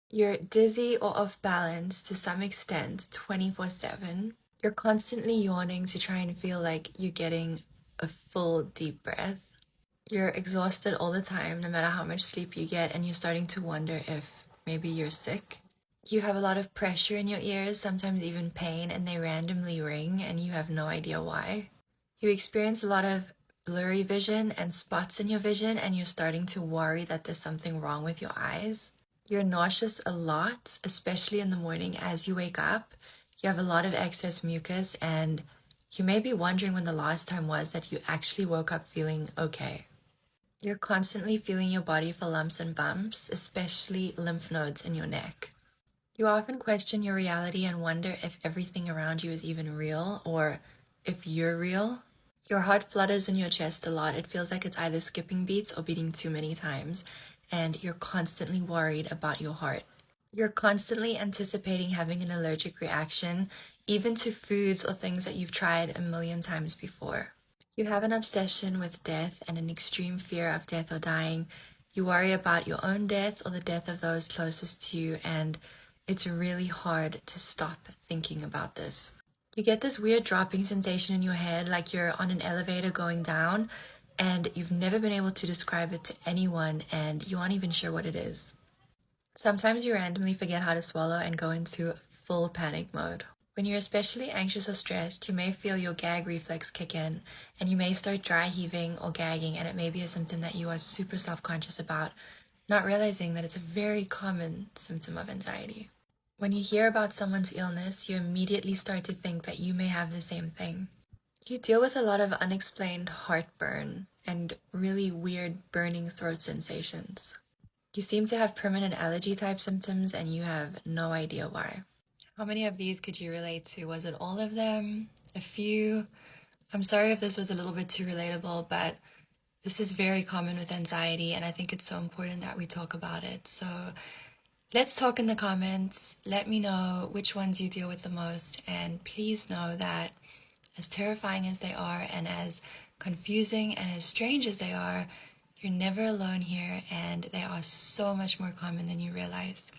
You're dizzy or off balance to some extent 24/7. You're constantly yawning to try and feel like you're getting a full deep breath. You're exhausted all the time, no matter how much sleep you get, and you're starting to wonder if maybe you're sick. You have a lot of pressure in your ears, sometimes even pain, and they randomly ring and you have no idea why. You experience a lot of blurry vision and spots in your vision, and you're starting to worry that there's something wrong with your eyes. You're nauseous a lot, especially in the morning as you wake up. You have a lot of excess mucus, and you may be wondering when the last time was that you actually woke up feeling okay. You're constantly feeling your body for lumps and bumps, especially lymph nodes in your neck. You often question your reality and wonder if everything around you is even real or if you're real. Your heart flutters in your chest a lot. It feels like it's either skipping beats or beating too many times, and you're constantly worried about your heart. You're constantly anticipating having an allergic reaction, even to foods or things that you've tried a million times before. You have an obsession with death and an extreme fear of death or dying. You worry about your own death or the death of those closest to you, and it's really hard to stop thinking about this. You get this weird dropping sensation in your head, like you're on an elevator going down, and you've never been able to describe it to anyone, and you aren't even sure what it is. Sometimes you randomly forget how to swallow and go into full panic mode. When you're especially anxious or stressed, you may feel your gag reflex kick in, and you may start dry heaving or gagging, and it may be a symptom that you are super self-conscious about, not realizing that it's a very common symptom of anxiety. When you hear about someone's illness, you immediately start to think that you may have the same thing. You deal with a lot of unexplained heartburn and really weird burning throat sensations. You seem to have permanent allergy type symptoms and you have no idea why. How many of these could you relate to? Was it all of them? A few? I'm sorry if this was a little bit too relatable, but this is very common with anxiety, and I think it's so important that we talk about it. So let's talk in the comments. Let me know which ones you deal with the most, and please know that as terrifying as they are, and as confusing and as strange as they are, you're never alone here, and they are so much more common than you realize.